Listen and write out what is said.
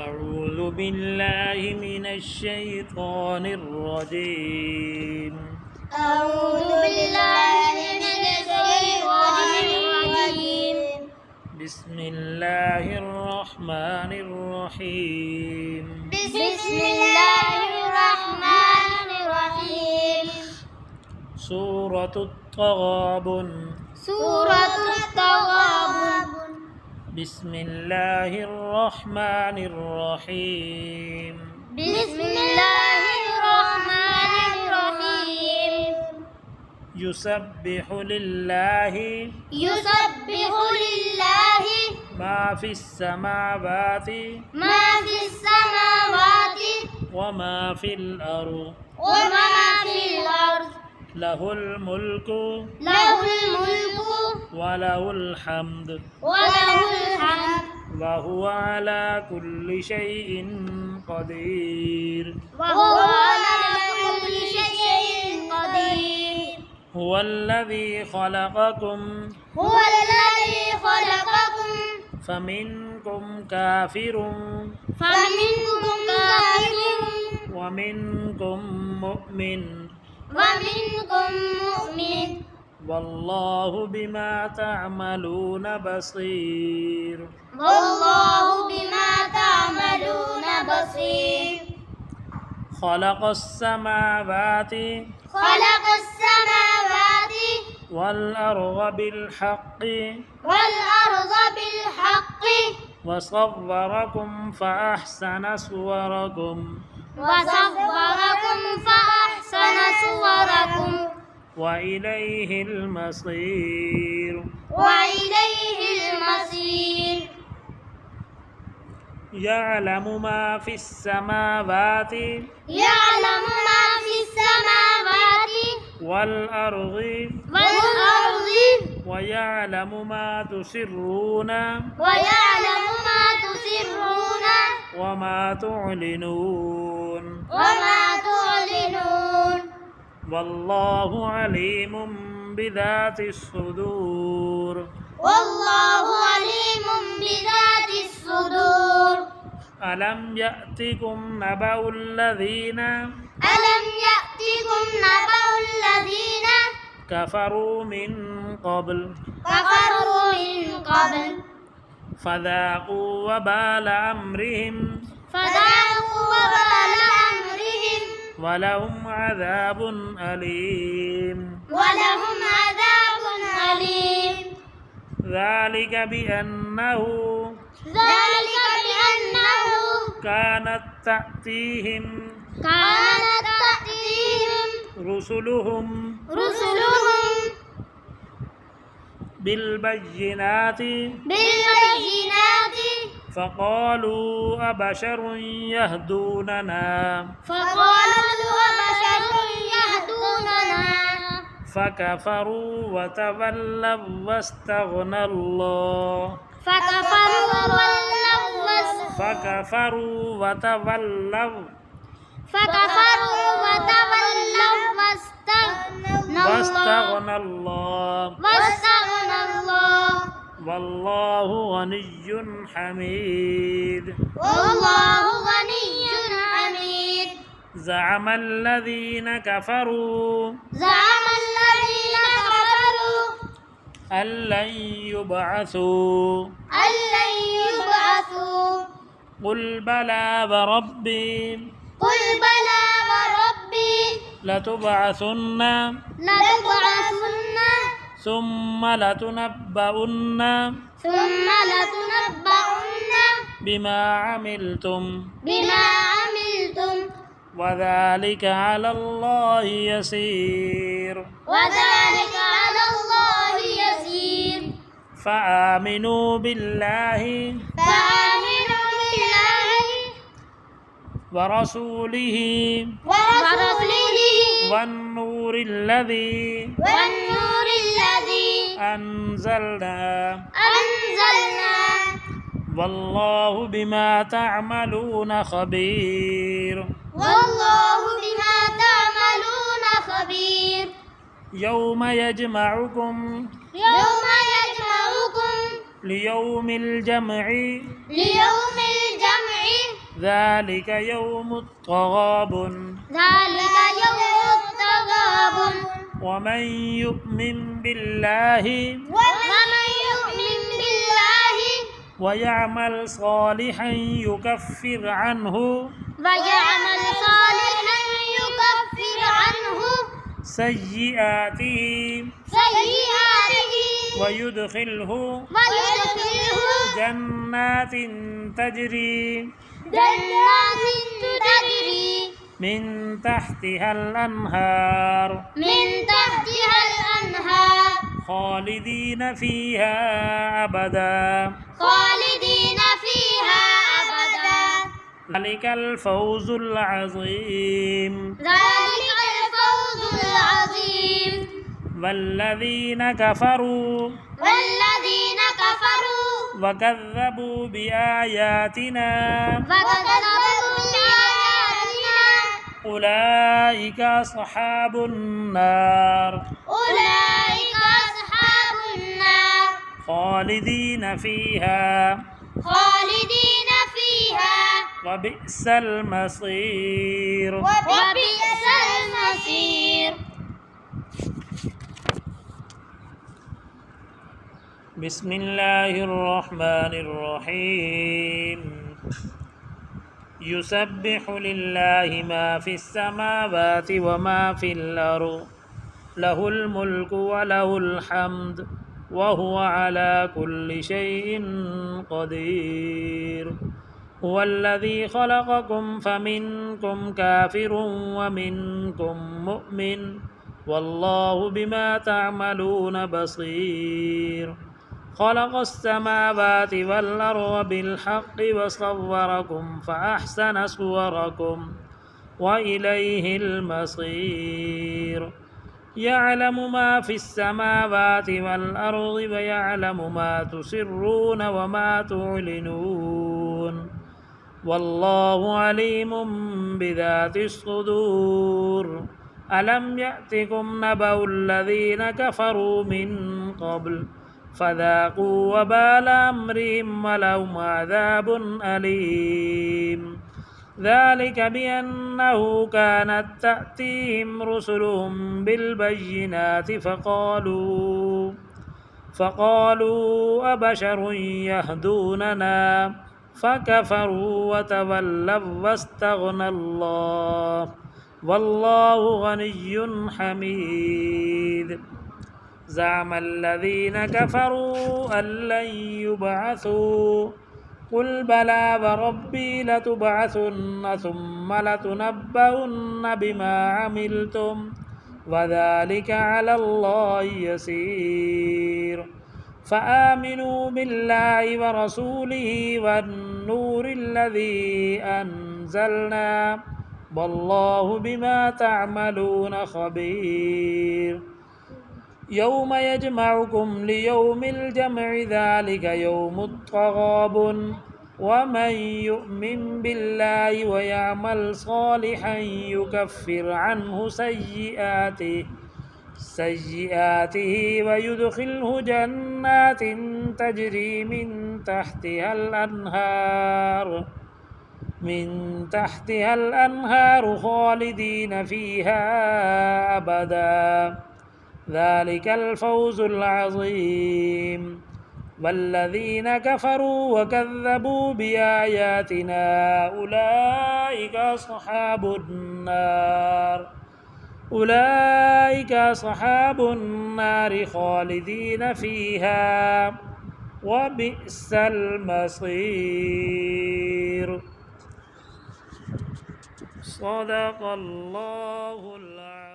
أعوذ بالله من الشيطان الرجيم. أعوذ بالله من الشيطان الرجيم. بسم الله الرحمن الرحيم. بسم الله الرحمن الرحيم. سورة التغابن. سورة التغابن. بسم الله الرحمن الرحيم. بسم الله الرحمن الرحيم. يسبح لله ما في السماوات وما في الأرض له الملك وله الحمد وهو على كل شيء قدير. هو الذي خلقكم فمنكم كافر ومنكم مؤمن والله بما تعملون بصير. خلق السماوات والأرض بالحق وصوركم فأحسن صوركم وإليه المصير. يعلم ما في السماوات والأرض ويعلم ما تسرون وما تعلنون والله عليم بذات الصدور. ألم يأتكم نبأ الذين كفروا من قبل فذاقوا وبال أمرهم ولهم عذاب أليم. ذلك بأنه كانت تأتيهم رسلهم بالبينات فقالوا أبشر يهدوننا فكفروا وتولوا واستغنى الله. فكفروا وتولوا واستغنى الله والله غني حميد. زعم الذين كفروا أن لن يبعثوا قل بلى وربي لتبعثن ثم لتنبؤن بما عملتم وذلك على الله يسير. فآمنوا بالله ورسوله والنور الذي أنزلنا والله بما تعملون خبير. يوم يجمعكم ليوم الجمع ذلك يوم التغابن ذلك يوم التغابن ومن يؤمن بالله ومن يؤمن بالله ويعمل صالحا يكفر عنه ويعمل صالحا يكفر عنه سيئاته ويدخله جنات تجري من تحتها الأنهار خالدين فيها أبدا ذلك الفوز العظيم والذين كفروا وكذبوا بآياتنا أولئك أصحاب النار خالدين فيها وبئس المصير بسم الله الرحمن الرحيم يسبح لله ما في السماوات وما في الأرض له الملك وله الحمد وهو على كل شيء قدير هو الذي خلقكم فمنكم كافر ومنكم مؤمن والله بما تعملون بصير خلق السماوات والأرض بالحق وصوركم فأحسن صوركم وإليه المصير يعلم ما في السماوات والأرض ويعلم ما تسرون وما تعلنون والله عليم بذات الصدور ألم يأتكم نبأ الذين كفروا من قبل فذاقوا وبال أمرهم ولهم عذاب أليم ذلك بأنه كانت تأتيهم رسلهم بالبينات فقالوا أبشر يهدوننا فكفروا وتولوا واستغنى الله والله غني حميد زعم الذين كفروا أن لن يبعثوا قل بلى وربي لتبعثن ثم لتنبؤن بما عملتم وذلك على الله يسير فآمنوا بالله ورسوله والنور الذي أنزلنا والله بما تعملون خبير يوم يجمعكم ليوم الجمع ذلك يوم التغابن ومن يؤمن بالله ويعمل صالحا يكفر عنه سيئاته ويدخله جنات تجري من تحتها الأنهار خالدين فيها أبدا ذلك الفوز العظيم والذين كفروا وكذبوا بآياتنا أولئك أصحاب النار خالدين فيها وبئس المصير صدق الله العظيم.